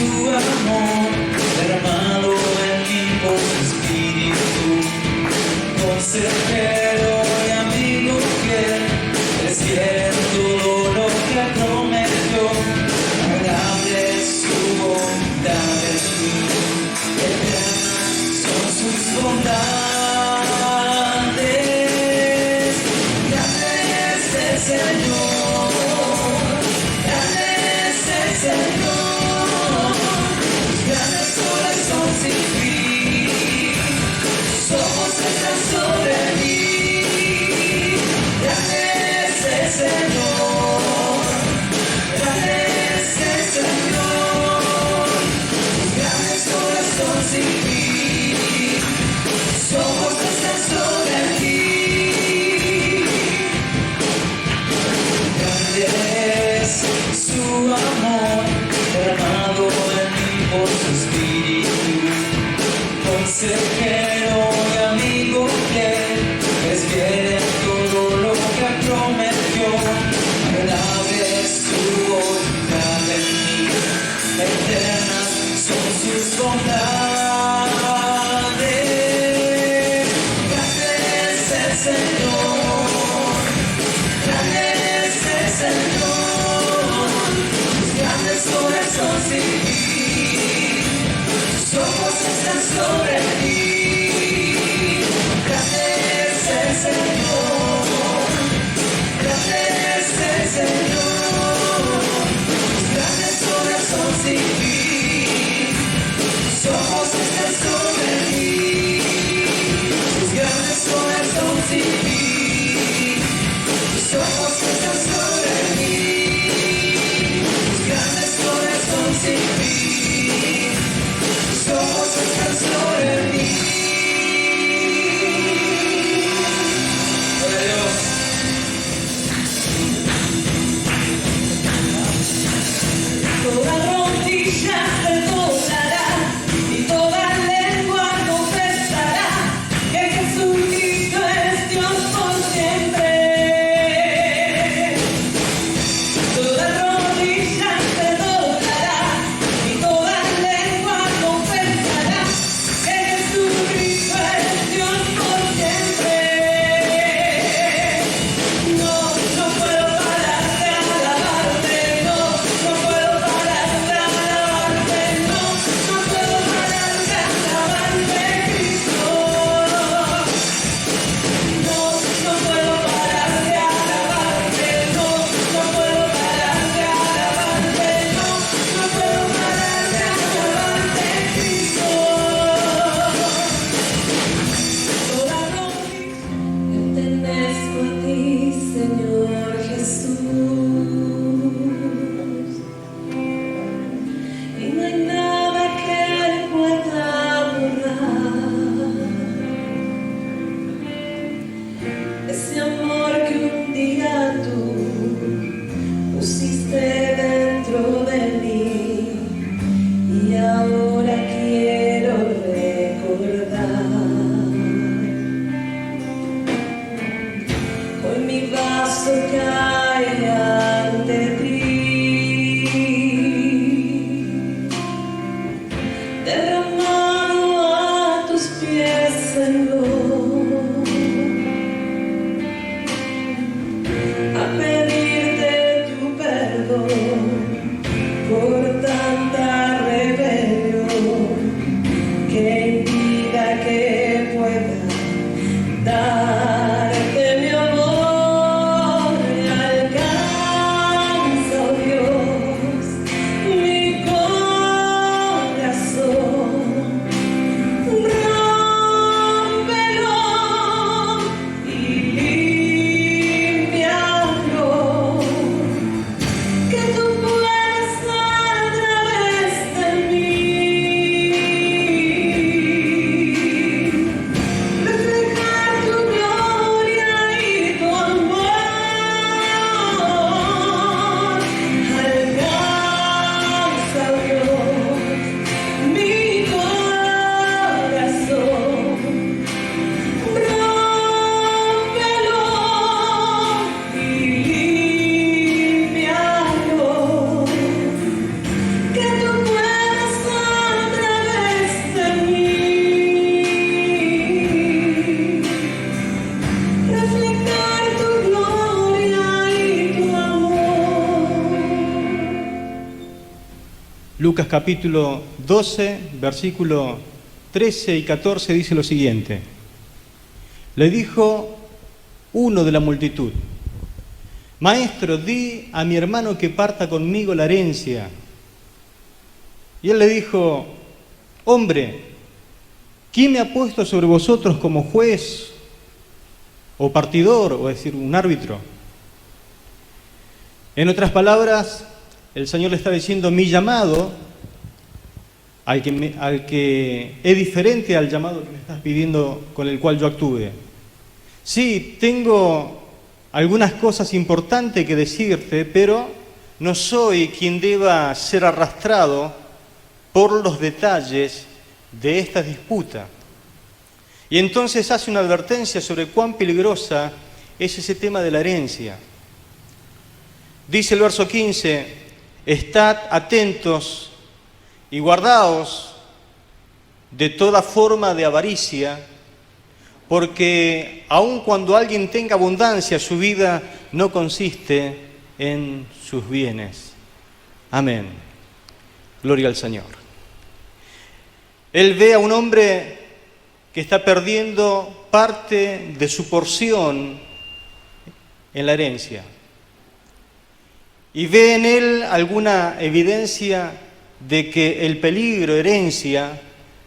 su amor derramado en mí por su espíritu. Consejero y amigo fiel, es fiel todo lo que prometió. Agradable es su bondad en mí, eternas son sus bondades. Grande es el Señor, grande es el Señor, sus grandes obras son sin fin, sus ojos están sobre mí. Grande es el Señor, grande es el Señor, sus grandes obras son sin fin, sus ojos están sobre mí. Grande es su amor derramado en mí por su espíritu. Consejero y amigo fiel, es fiel en todo lo que prometió. Agradable es su bondad en mí, eternas son sus bondades. Grande es el Señor, grande es el Señor, sus grandes obras son sin fin, sus ojos están sobre mí. Grande es el Señor, grande es el Señor, sus grandes obras son sin fin, sus ojos están sobre mí. Sus grandes obras son sin fin, sus ojos están sobre mí. Sus grandes obras son sin fin, sus ojos están sobre mí. Gloria a Dios. Toda rodilla se doblará y toda lengua confesará que Jesucristo es Dios por siempre. Toda rodilla se doblará y toda lengua confesará que Jesucristo es Dios por siempre. No, no puedo parar de alabarte, no, no puedo parar de alabarte, no, no puedo parar de alabarte, Cristo. No, no puedo parar de alabarte, no, no puedo parar de alabarte, no, no puedo parar de alabarte, Cristo. Toda rodilla pertenezco a ti, Señor Jesús, y no hay nada que pueda borrar ese amor que un día tú pusiste dentro de mí, y ahora quiero recordar. Hoy mi vaso cae ante ti, derramado a tus pies, Señor, a pedirte tu perdón por tanta rebelión que impida que pueda darte mi amor. Alcanza, oh Dios, mi corazón, rompe Lucas capítulo 12, versículo 13 y 14 dice lo siguiente. Le dijo uno de la multitud: Maestro, di a mi hermano que parta conmigo la herencia. Y él le dijo: Hombre, ¿quién me ha puesto sobre vosotros como juez o partidor, o es decir, un árbitro? En otras palabras, el Señor le está diciendo: mi llamado, al que es diferente al llamado que me estás pidiendo con el cual yo actúe. Sí, tengo algunas cosas importantes que decirte, pero no soy quien deba ser arrastrado por los detalles de esta disputa. Y entonces hace una advertencia sobre cuán peligrosa es ese tema de la herencia. Dice el verso 15: estad atentos y guardaos de toda forma de avaricia, porque aun cuando alguien tenga abundancia, su vida no consiste en sus bienes. Amén. Gloria al Señor. Él ve a un hombre que está perdiendo parte de su porción en la herencia. Y ve en él alguna evidencia de que el peligro, herencia,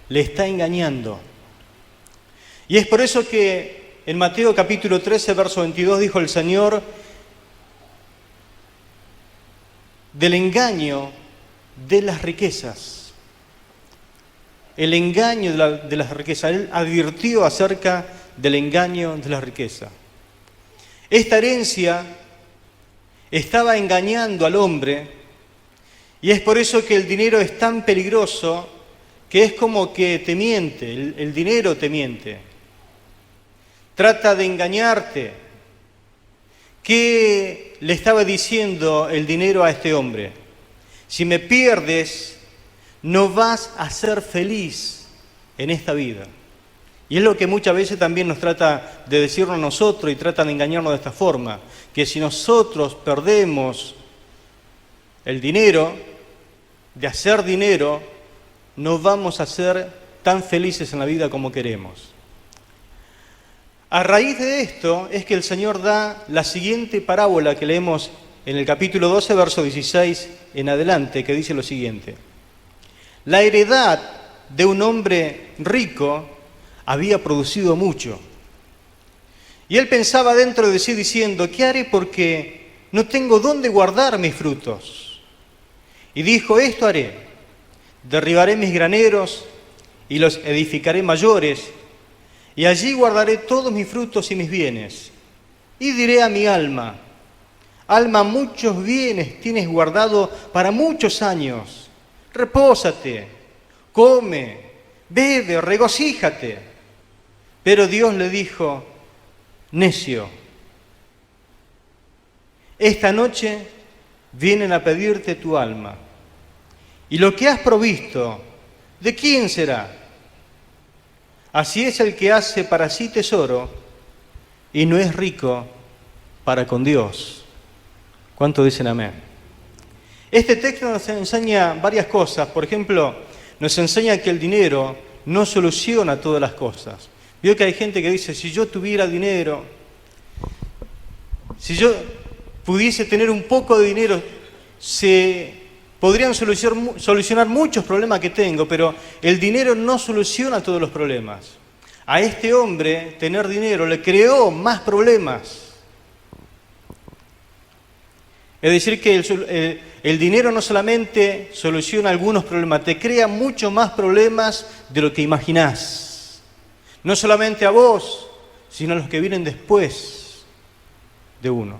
le está engañando. Y es por eso que en Mateo capítulo 13, verso 22, dijo el Señor del engaño de las riquezas. El engaño de las riquezas. Él advirtió acerca del engaño de la riqueza. Esta herencia estaba engañando al hombre, y es por eso que el dinero es tan peligroso, que es como que te miente, el dinero te miente. Trata de engañarte. ¿Qué le estaba diciendo el dinero a este hombre? Si me pierdes, no vas a ser feliz en esta vida. Y es lo que muchas veces también nos trata de decirnos a nosotros y trata de engañarnos de esta forma, que si nosotros perdemos el dinero, de hacer dinero, no vamos a ser tan felices en la vida como queremos. A raíz de esto es que el Señor da la siguiente parábola que leemos en el capítulo 12, verso 16 en adelante, que dice lo siguiente. La heredad de un hombre rico había producido mucho. Y él pensaba dentro de sí diciendo: ¿qué haré porque no tengo dónde guardar mis frutos? Y dijo: esto haré, derribaré mis graneros y los edificaré mayores, y allí guardaré todos mis frutos y mis bienes. Y diré a mi alma: alma, muchos bienes tienes guardado para muchos años. Repósate, come, bebe, regocíjate. Pero Dios le dijo: necio, esta noche vienen a pedirte tu alma, y lo que has provisto, ¿de quién será? Así es el que hace para sí tesoro y no es rico para con Dios. ¿Cuánto dicen amén? Este texto nos enseña varias cosas. Por ejemplo, nos enseña que el dinero no soluciona todas las cosas. Veo que hay gente que dice: si yo tuviera dinero, si yo pudiese tener un poco de dinero, se podrían solucionar muchos problemas que tengo, pero el dinero no soluciona todos los problemas. A este hombre, tener dinero le creó más problemas. Es decir, que el dinero no solamente soluciona algunos problemas, te crea muchos más problemas de lo que imaginás. No solamente a vos, sino a los que vienen después de uno.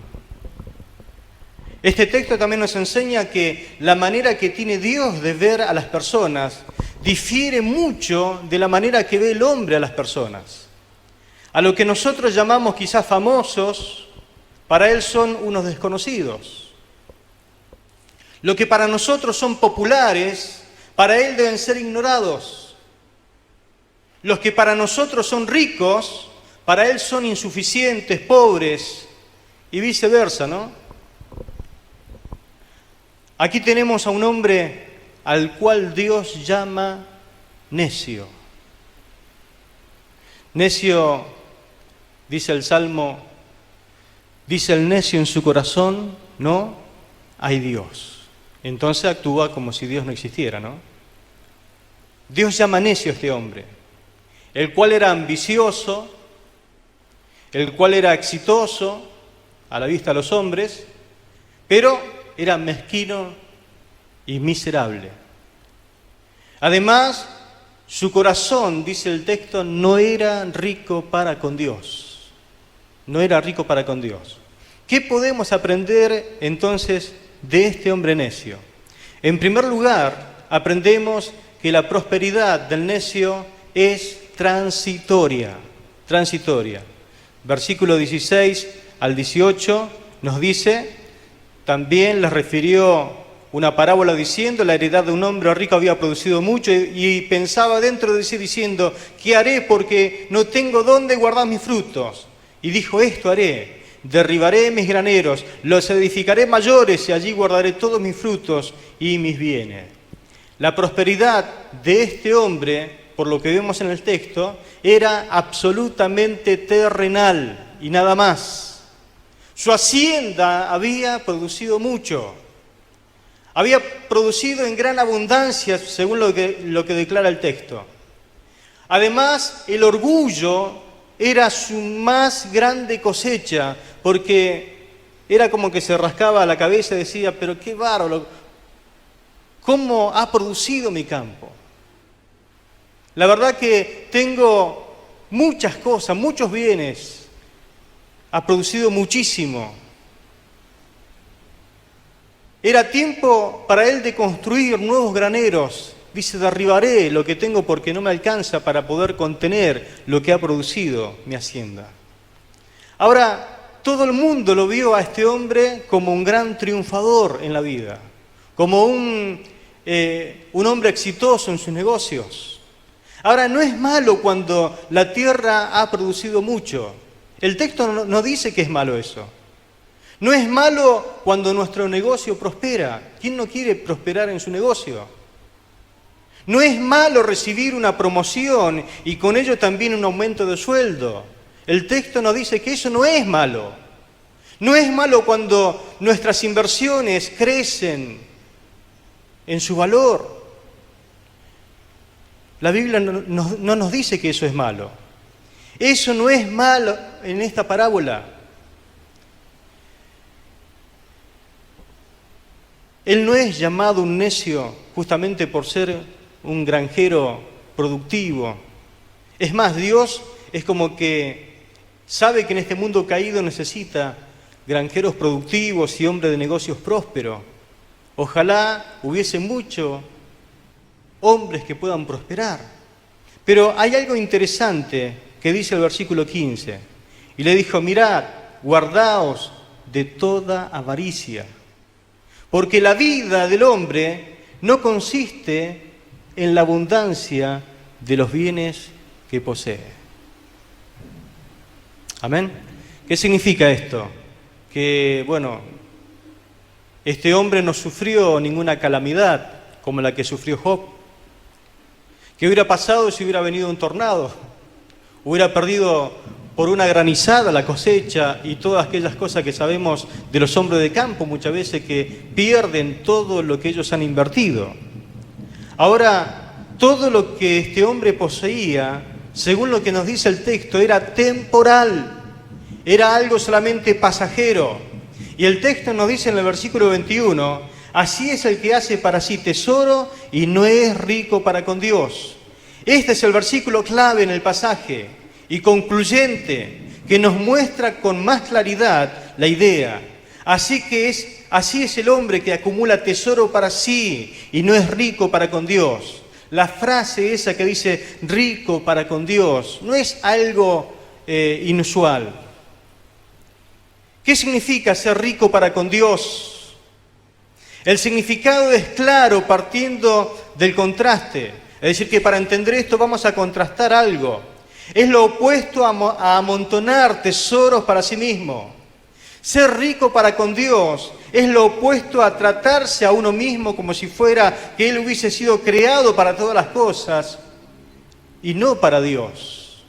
Este texto también nos enseña que la manera que tiene Dios de ver a las personas difiere mucho de la manera que ve el hombre a las personas. A lo que nosotros llamamos quizás famosos, para Él son unos desconocidos. Lo que para nosotros son populares, para Él deben ser ignorados. Los que para nosotros son ricos, para Él son insuficientes, pobres, y viceversa, ¿no? Aquí tenemos a un hombre al cual Dios llama necio. Necio, dice el Salmo, dice el necio en su corazón, no hay Dios. Entonces actúa como si Dios no existiera, ¿no? Dios llama necio a este hombre, el cual era ambicioso, el cual era exitoso a la vista de los hombres, pero era mezquino y miserable. Además, su corazón, dice el texto, no era rico para con Dios. No era rico para con Dios. ¿Qué podemos aprender entonces de este hombre necio? En primer lugar, aprendemos que la prosperidad del necio es transitoria. Transitoria. Versículo 16 al 18 nos dice, también les refirió una parábola diciendo, la heredad de un hombre rico había producido mucho y pensaba dentro de sí diciendo, ¿qué haré porque no tengo dónde guardar mis frutos? Y dijo, esto haré, derribaré mis graneros, los edificaré mayores y allí guardaré todos mis frutos y mis bienes. La prosperidad de este hombre, por lo que vemos en el texto, era absolutamente terrenal y nada más. Su hacienda había producido mucho. Había producido en gran abundancia, según lo que declara el texto. Además, el orgullo era su más grande cosecha, porque era como que se rascaba la cabeza y decía, pero qué bárbaro, ¿cómo ha producido mi campo? La verdad que tengo muchas cosas, muchos bienes, ha producido muchísimo. Era tiempo para él de construir nuevos graneros. Dice, derribaré lo que tengo porque no me alcanza para poder contener lo que ha producido mi hacienda. Ahora, todo el mundo lo vio a este hombre como un gran triunfador en la vida, como un hombre exitoso en sus negocios. Ahora, no es malo cuando la tierra ha producido mucho. El texto no dice que es malo eso. No es malo cuando nuestro negocio prospera. ¿Quién no quiere prosperar en su negocio? No es malo recibir una promoción y con ello también un aumento de sueldo. El texto nos dice que eso no es malo. No es malo cuando nuestras inversiones crecen en su valor. La Biblia no nos dice que eso es malo. Eso no es malo en esta parábola. Él no es llamado un necio justamente por ser un granjero productivo. Es más, Dios es como que sabe que en este mundo caído necesita granjeros productivos y hombres de negocios prósperos. Ojalá hubiese muchos hombres que puedan prosperar. Pero hay algo interesante que dice el versículo 15. Y le dijo, mirad, guardaos de toda avaricia. Porque la vida del hombre no consiste en la abundancia de los bienes que posee. ¿Amén? ¿Qué significa esto? Que, bueno, este hombre no sufrió ninguna calamidad como la que sufrió Job. ¿Qué hubiera pasado si hubiera venido un tornado? Hubiera perdido por una granizada la cosecha y todas aquellas cosas que sabemos de los hombres de campo muchas veces que pierden todo lo que ellos han invertido. Ahora, todo lo que este hombre poseía, según lo que nos dice el texto, era temporal, era algo solamente pasajero. Y el texto nos dice en el versículo 21, así es el que hace para sí tesoro y no es rico para con Dios. Este es el versículo clave en el pasaje y concluyente que nos muestra con más claridad la idea. Así es el hombre que acumula tesoro para sí y no es rico para con Dios. La frase esa que dice rico para con Dios no es algo inusual. ¿Qué significa ser rico para con Dios? El significado es claro partiendo del contraste. Es decir, que para entender esto vamos a contrastar algo. Es lo opuesto a amontonar tesoros para sí mismo. Ser rico para con Dios es lo opuesto a tratarse a uno mismo como si fuera que Él hubiese sido creado para todas las cosas y no para Dios.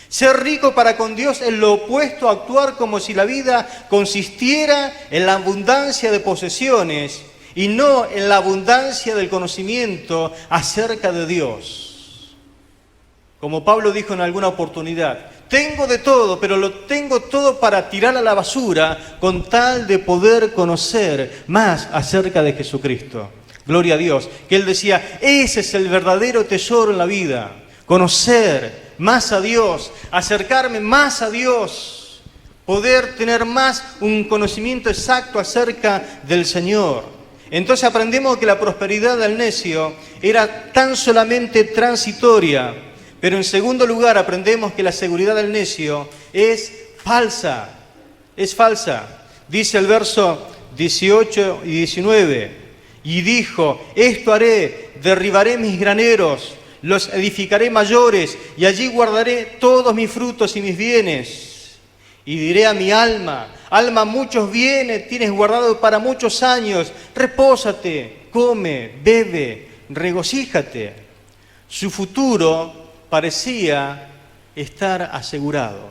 Ser rico para con Dios es lo opuesto a actuar como si la vida consistiera en la abundancia de posesiones y no en la abundancia del conocimiento acerca de Dios. Como Pablo dijo en alguna oportunidad, tengo de todo, pero lo tengo todo para tirar a la basura con tal de poder conocer más acerca de Jesucristo. Gloria a Dios. Que él decía, ese es el verdadero tesoro en la vida. Conocer más a Dios, acercarme más a Dios, poder tener más un conocimiento exacto acerca del Señor. Entonces aprendemos que la prosperidad del necio era tan solamente transitoria. Pero en segundo lugar aprendemos que la seguridad del necio es falsa. Es falsa. Dice el verso 18 y 19. Y dijo, esto haré, derribaré mis graneros, los edificaré mayores, y allí guardaré todos mis frutos y mis bienes. Y diré a mi alma, alma, muchos bienes tienes guardado para muchos años, repósate, come, bebe, regocíjate. Su futuro parecía estar asegurado.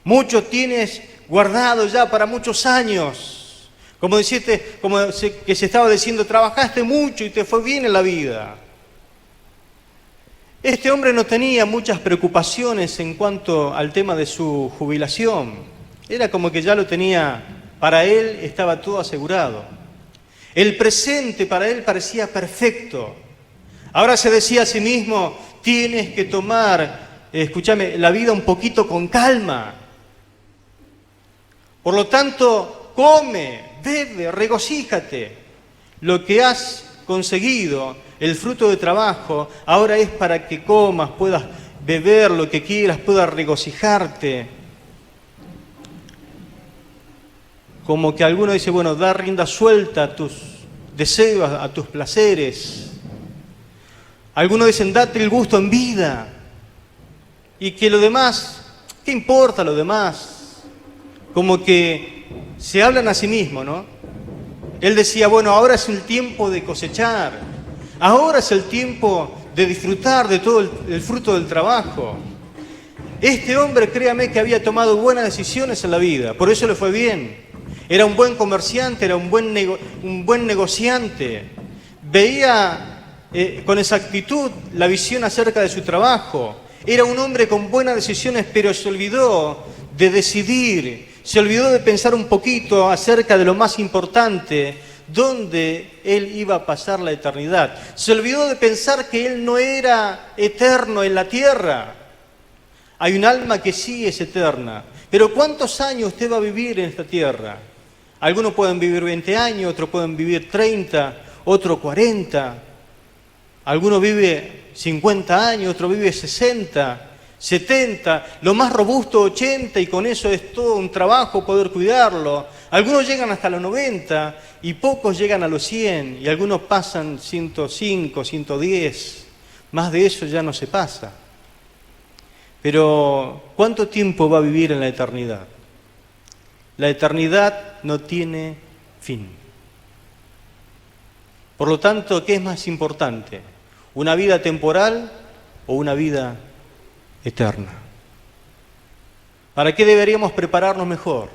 Mucho tienes guardado ya para muchos años. Como que se estaba diciendo, trabajaste mucho y te fue bien en la vida. Este hombre no tenía muchas preocupaciones en cuanto al tema de su jubilación. Era como que ya lo tenía, para él estaba todo asegurado. El presente para él parecía perfecto. Ahora se decía a sí mismo, tienes que tomar, escúchame, la vida un poquito con calma. Por lo tanto, come, bebe, regocíjate. Lo que has conseguido, el fruto de trabajo, ahora es para que comas, puedas beber lo que quieras, puedas regocijarte. Como que alguno dice, bueno, da rienda suelta a tus deseos, a tus placeres. Algunos dicen, date el gusto en vida. Y que lo demás, ¿qué importa lo demás? Como que se hablan a sí mismos, ¿no? Él decía, bueno, ahora es el tiempo de cosechar. Ahora es el tiempo de disfrutar de todo el fruto del trabajo. Este hombre, créame, que había tomado buenas decisiones en la vida. Por eso le fue bien. Era un buen comerciante, era un buen negociante. Veía con exactitud la visión acerca de su trabajo. Era un hombre con buenas decisiones, pero se olvidó de decidir, se olvidó de pensar un poquito acerca de lo más importante, dónde él iba a pasar la eternidad. Se olvidó de pensar que él no era eterno en la tierra. Hay un alma que sí es eterna, pero ¿cuántos años usted va a vivir en esta tierra? Algunos pueden vivir 20 años, otros pueden vivir 30, otros 40. Alguno vive 50 años, otro vive 60, 70, lo más robusto 80 y con eso es todo un trabajo poder cuidarlo. Algunos llegan hasta los 90 y pocos llegan a los 100 y algunos pasan 105, 110. Más de eso ya no se pasa. Pero ¿cuánto tiempo va a vivir en la eternidad? La eternidad no tiene fin. Por lo tanto, ¿qué es más importante? ¿Una vida temporal o una vida eterna? ¿Para qué deberíamos prepararnos mejor?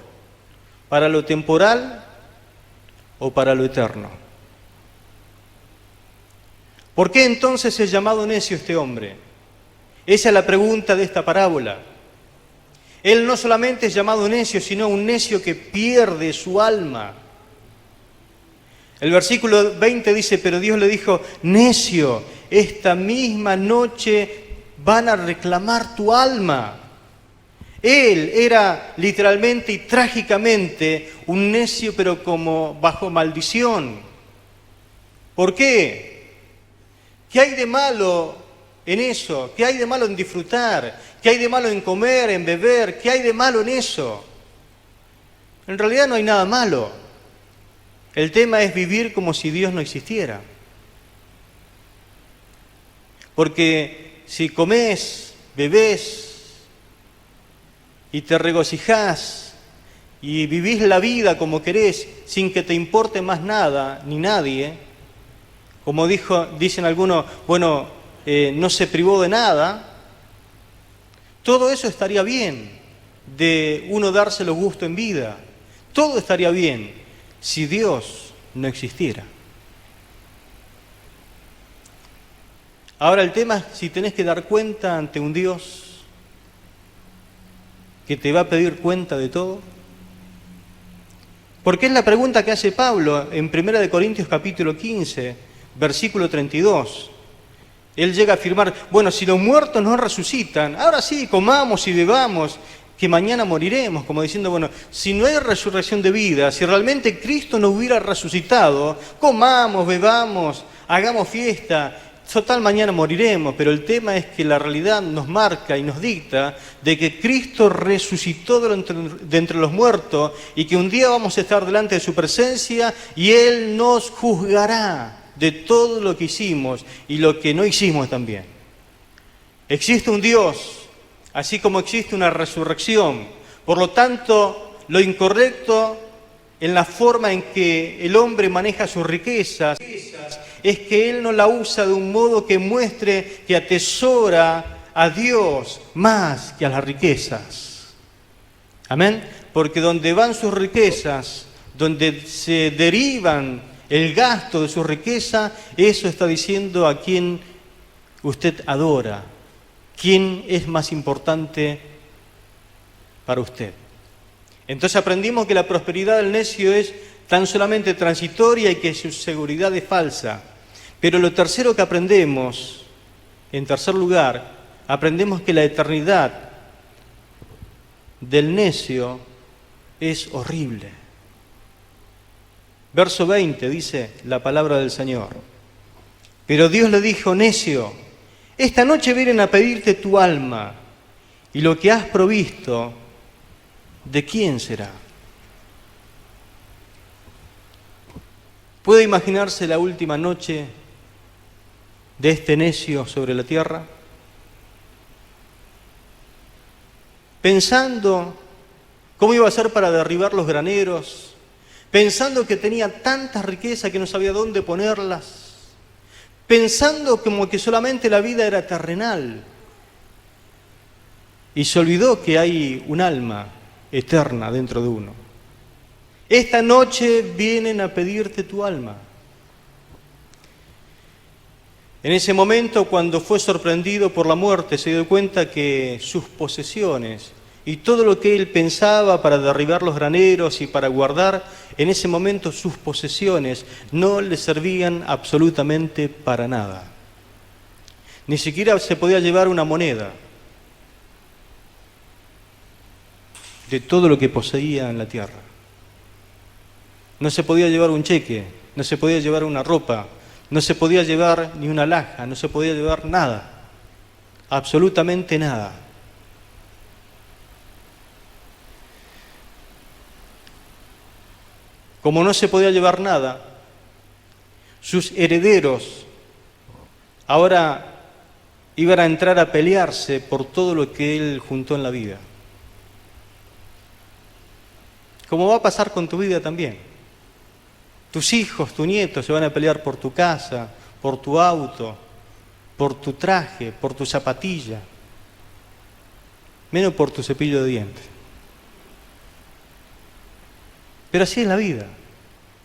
¿Para lo temporal o para lo eterno? ¿Por qué entonces es llamado necio este hombre? Esa es la pregunta de esta parábola. Él no solamente es llamado necio, sino un necio que pierde su alma. El versículo 20 dice, pero Dios le dijo, necio, esta misma noche van a reclamar tu alma. Él era literalmente y trágicamente un necio, pero como bajo maldición. ¿Por qué? ¿Qué hay de malo en eso? ¿Qué hay de malo en disfrutar? ¿Qué hay de malo en comer, en beber? ¿Qué hay de malo en eso? En realidad no hay nada malo. El tema es vivir como si Dios no existiera. Porque si comes, bebés y te regocijás y vivís la vida como querés sin que te importe más nada ni nadie, como dicen algunos, bueno, no se privó de nada, todo eso estaría bien, de uno darse los gustos en vida. Todo estaría bien si Dios no existiera. Ahora el tema es si tenés que dar cuenta ante un Dios que te va a pedir cuenta de todo. Porque es la pregunta que hace Pablo en 1 Corintios capítulo 15, versículo 32. Él llega a afirmar, bueno, si los muertos no resucitan, ahora sí, comamos y bebamos, que mañana moriremos, como diciendo, bueno, si no hay resurrección de vida, si realmente Cristo no hubiera resucitado, comamos, bebamos, hagamos fiesta, total mañana moriremos, pero el tema es que la realidad nos marca y nos dicta de que Cristo resucitó de entre los muertos y que un día vamos a estar delante de su presencia y Él nos juzgará de todo lo que hicimos y lo que no hicimos también. Existe un Dios, así como existe una resurrección. Por lo tanto, lo incorrecto en la forma en que el hombre maneja sus riquezas es que él no la usa de un modo que muestre que atesora a Dios más que a las riquezas. Amén. Porque donde van sus riquezas, donde se derivan el gasto de su riqueza, eso está diciendo a quién usted adora, quién es más importante para usted. Entonces aprendimos que la prosperidad del necio es tan solamente transitoria y que su seguridad es falsa. Pero lo tercero que aprendemos, en tercer lugar, aprendemos que la eternidad del necio es horrible. Verso 20 dice la palabra del Señor. Pero Dios le dijo, necio, esta noche vienen a pedirte tu alma, y lo que has provisto, ¿de quién será? ¿Puede imaginarse la última noche de este necio sobre la tierra? Pensando cómo iba a ser para derribar los graneros, pensando que tenía tanta riqueza que no sabía dónde ponerlas, pensando como que solamente la vida era terrenal, y se olvidó que hay un alma eterna dentro de uno. Esta noche vienen a pedirte tu alma. En ese momento, cuando fue sorprendido por la muerte, se dio cuenta que sus posesiones y todo lo que él pensaba para derribar los graneros y para guardar, en ese momento sus posesiones no le servían absolutamente para nada. Ni siquiera se podía llevar una moneda de todo lo que poseía en la tierra. No se podía llevar un cheque, no se podía llevar una ropa, no se podía llevar ni una alhaja, no se podía llevar nada, absolutamente nada. Como no se podía llevar nada, sus herederos ahora iban a entrar a pelearse por todo lo que él juntó en la vida. Como va a pasar con tu vida también. Tus hijos, tus nietos se van a pelear por tu casa, por tu auto, por tu traje, por tu zapatilla, menos por tu cepillo de dientes. Pero así es la vida.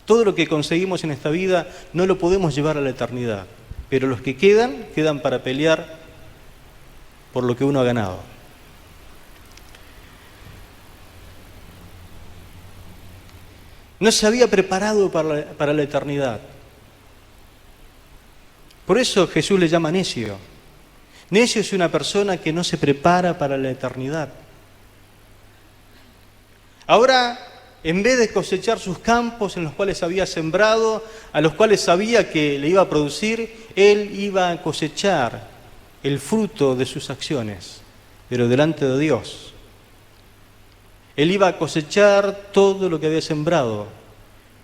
Todo lo que conseguimos en esta vida no lo podemos llevar a la eternidad, pero los que quedan, quedan para pelear por lo que uno ha ganado. No se había preparado para la eternidad. Por eso Jesús le llama necio. Necio es una persona que no se prepara para la eternidad. Ahora, en vez de cosechar sus campos en los cuales había sembrado, a los cuales sabía que le iba a producir, él iba a cosechar el fruto de sus acciones, pero delante de Dios. Él iba a cosechar todo lo que había sembrado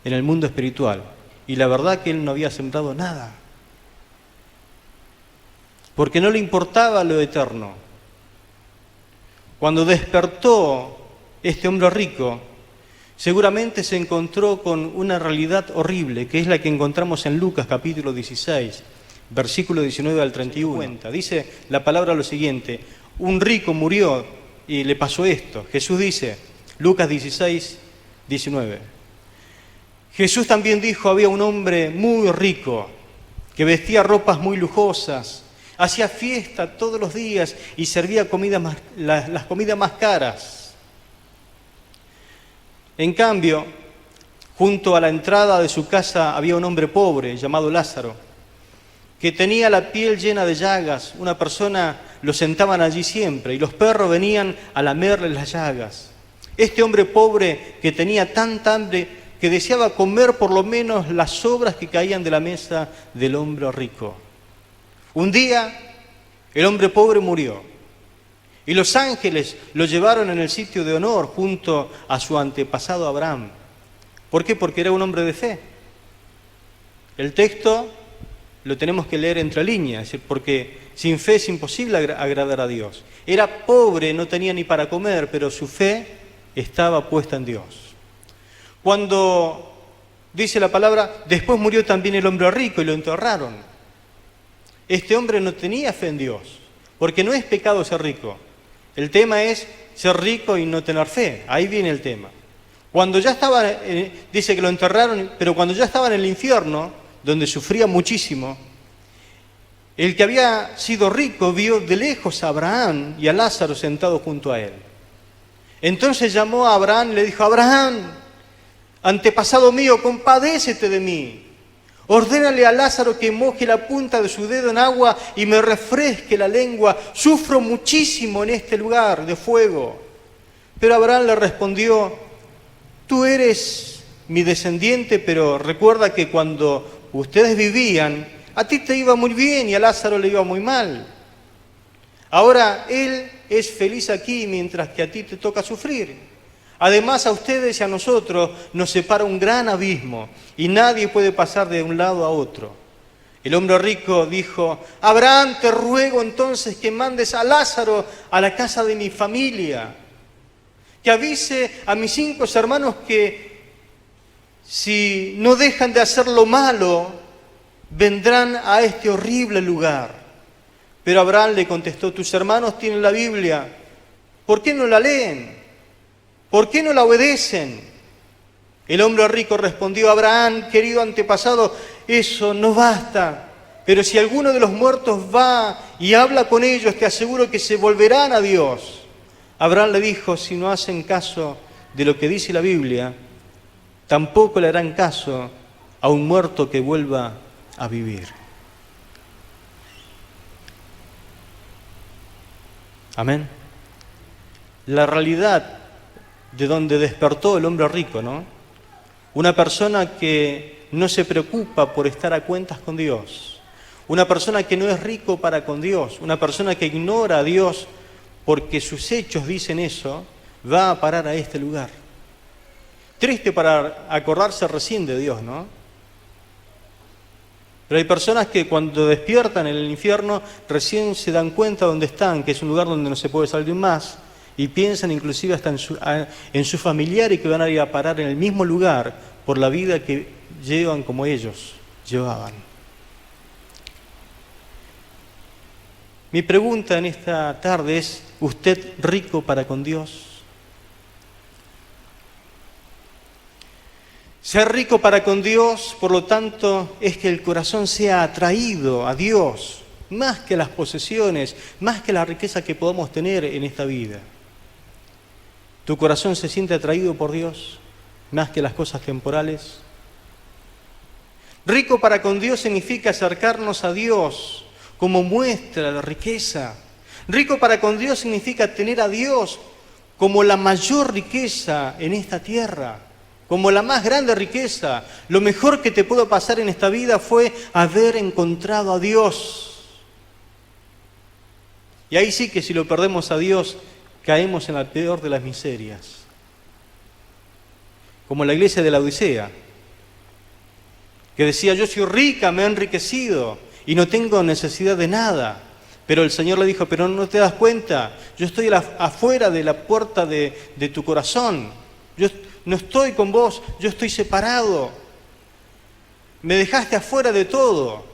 en el mundo espiritual. Y la verdad que él no había sembrado nada. Porque no le importaba lo eterno. Cuando despertó este hombre rico, seguramente se encontró con una realidad horrible, que es la que encontramos en Lucas capítulo 16, versículo 19 al 31. Dice la palabra lo siguiente: un rico murió y le pasó esto. Jesús dice, Lucas 16, 19. Jesús también dijo, había un hombre muy rico que vestía ropas muy lujosas, hacía fiesta todos los días y servía las comidas más caras. En cambio, junto a la entrada de su casa había un hombre pobre llamado Lázaro, que tenía la piel llena de llagas. Una persona lo sentaban allí siempre y los perros venían a lamerle las llagas. Este hombre pobre que tenía tanta hambre que deseaba comer por lo menos las sobras que caían de la mesa del hombre rico. Un día el hombre pobre murió y los ángeles lo llevaron en el sitio de honor junto a su antepasado Abraham. ¿Por qué? Porque era un hombre de fe. El texto lo tenemos que leer entre líneas, es decir, porque sin fe es imposible agradar a Dios. Era pobre, no tenía ni para comer, pero su fe estaba puesta en Dios. Cuando dice la palabra, después murió también el hombre rico y lo enterraron. Este hombre no tenía fe en Dios, porque no es pecado ser rico. El tema es ser rico y no tener fe. Ahí viene el tema. Cuando ya estaba, dice que lo enterraron, pero cuando ya estaba en el infierno, donde sufría muchísimo, el que había sido rico vio de lejos a Abraham y a Lázaro sentados junto a él. Entonces llamó a Abraham y le dijo, Abraham, antepasado mío, compadécete de mí. Ordénale a Lázaro que moje la punta de su dedo en agua y me refresque la lengua. Sufro muchísimo en este lugar de fuego. Pero Abraham le respondió, tú eres mi descendiente, pero recuerda que cuando ustedes vivían, a ti te iba muy bien y a Lázaro le iba muy mal. Ahora él es feliz aquí mientras que a ti te toca sufrir. Además, a ustedes y a nosotros nos separa un gran abismo y nadie puede pasar de un lado a otro. El hombre rico dijo, Abraham, te ruego entonces que mandes a Lázaro a la casa de mi familia, que avise a mis 5 hermanos que si no dejan de hacer lo malo, vendrán a este horrible lugar. Pero Abraham le contestó, tus hermanos tienen la Biblia, ¿por qué no la leen? ¿Por qué no la obedecen? El hombre rico respondió, Abraham, querido antepasado, eso no basta. Pero si alguno de los muertos va y habla con ellos, te aseguro que se volverán a Dios. Abraham le dijo, si no hacen caso de lo que dice la Biblia, tampoco le harán caso a un muerto que vuelva a vivir. Amén. La realidad de donde despertó el hombre rico, ¿no? Una persona que no se preocupa por estar a cuentas con Dios. Una persona que no es rico para con Dios. Una persona que ignora a Dios porque sus hechos dicen eso, va a parar a este lugar. Triste para acordarse recién de Dios, ¿no? Pero hay personas que cuando despiertan en el infierno recién se dan cuenta dónde están, que es un lugar donde no se puede salir más. Y piensan inclusive hasta en su familiar y que van a ir a parar en el mismo lugar por la vida que llevan como ellos llevaban. Mi pregunta en esta tarde es, ¿usted rico para con Dios? Ser rico para con Dios, por lo tanto, es que el corazón sea atraído a Dios, más que las posesiones, más que la riqueza que podamos tener en esta vida. ¿Tu corazón se siente atraído por Dios más que las cosas temporales? Rico para con Dios significa acercarnos a Dios como muestra de riqueza. Rico para con Dios significa tener a Dios como la mayor riqueza en esta tierra, como la más grande riqueza. Lo mejor que te pudo pasar en esta vida fue haber encontrado a Dios. Y ahí sí que si lo perdemos a Dios, caemos en la peor de las miserias. Como la iglesia de la Odisea, que decía, yo soy rica, me he enriquecido y no tengo necesidad de nada. Pero el Señor le dijo, pero no te das cuenta, yo estoy afuera de la puerta de tu corazón. no estoy con vos, yo estoy separado. Me dejaste afuera de todo.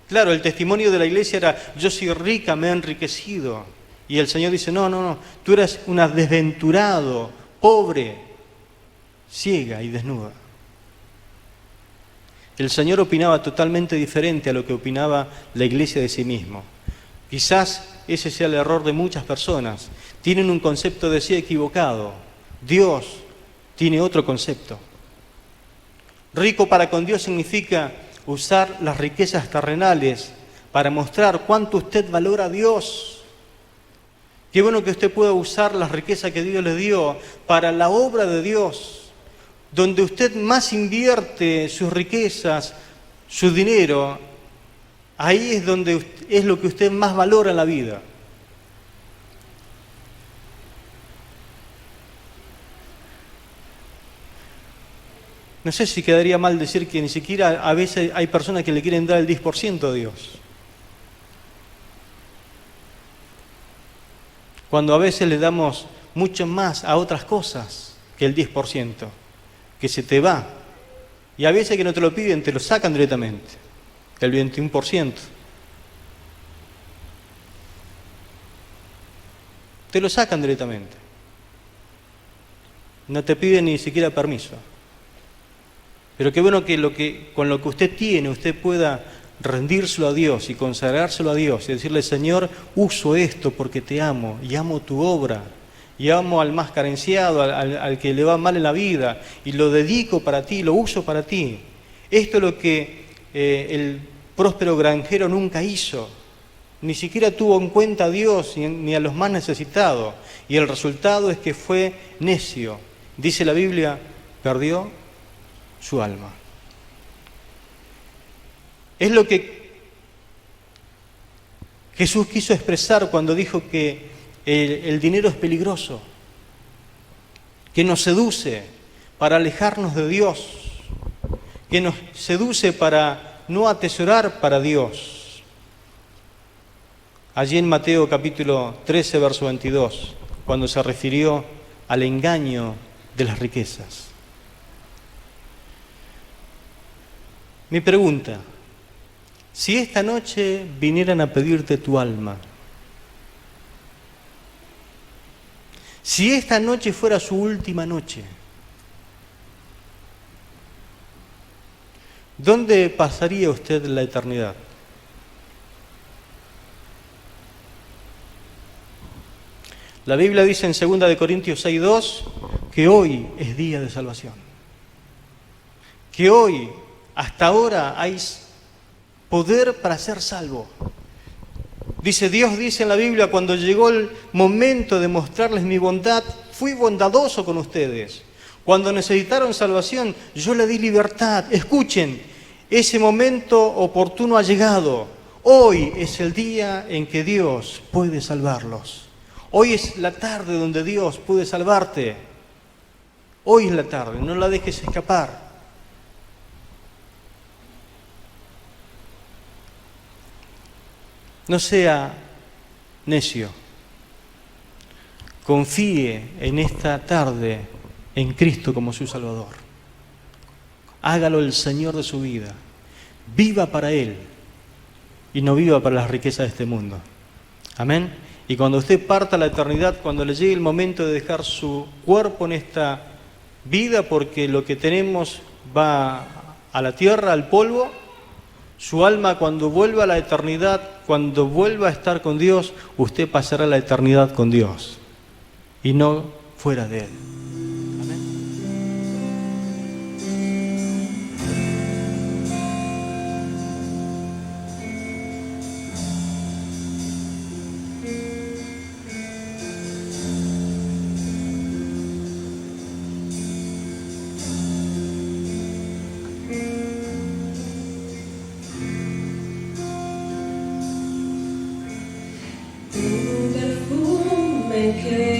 Claro, el testimonio de la iglesia era, yo soy rica, me he enriquecido. Y el Señor dice, no, tú eres un desventurado, pobre, ciega y desnuda. El Señor opinaba totalmente diferente a lo que opinaba la iglesia de sí mismo. Quizás ese sea el error de muchas personas. Tienen un concepto de sí equivocado. Dios tiene otro concepto. Rico para con Dios significa usar las riquezas terrenales para mostrar cuánto usted valora a Dios. Qué bueno que usted pueda usar las riquezas que Dios le dio para la obra de Dios. Donde usted más invierte sus riquezas, su dinero, ahí es donde es lo que usted más valora en la vida. No sé si quedaría mal decir que ni siquiera a veces hay personas que le quieren dar el 10% a Dios. Cuando a veces le damos mucho más a otras cosas que el 10%, que se te va. Y a veces que no te lo piden, te lo sacan directamente, el 21%. Te lo sacan directamente. No te piden ni siquiera permiso. Pero qué bueno que con lo que usted tiene, usted pueda rendírselo a Dios y consagrárselo a Dios y decirle, Señor, uso esto porque te amo y amo tu obra y amo al más carenciado, al que le va mal en la vida y lo dedico para ti, lo uso para ti. Esto es lo que el próspero granjero nunca hizo. Ni siquiera tuvo en cuenta a Dios ni a los más necesitados. Y el resultado es que fue necio. Dice la Biblia, perdió su alma. Es lo que Jesús quiso expresar cuando dijo que el dinero es peligroso, que nos seduce para alejarnos de Dios, que nos seduce para no atesorar para Dios. Allí en Mateo capítulo 13, verso 22, cuando se refirió al engaño de las riquezas. Mi pregunta, si esta noche vinieran a pedirte tu alma, si esta noche fuera su última noche, ¿dónde pasaría usted la eternidad? La Biblia dice en 2 Corintios 6:2 que hoy es día de salvación. Que hoy, hasta ahora, hay poder para ser salvo. Dios dice en la Biblia, cuando llegó el momento de mostrarles mi bondad, fui bondadoso con ustedes. Cuando necesitaron salvación, yo les di libertad. Escuchen, ese momento oportuno ha llegado. Hoy es el día en que Dios puede salvarlos. Hoy es la tarde donde Dios puede salvarte. Hoy es la tarde, no la dejes escapar. No sea necio. Confíe en esta tarde en Cristo como su Salvador. Hágalo el Señor de su vida. Viva para Él y no viva para las riquezas de este mundo. Amén. Y cuando usted parta a la eternidad, cuando le llegue el momento de dejar su cuerpo en esta vida, porque lo que tenemos va a la tierra, al polvo, su alma cuando vuelva a la eternidad, cuando vuelva a estar con Dios, usted pasará la eternidad con Dios y no fuera de Él. Amén. Un perfume que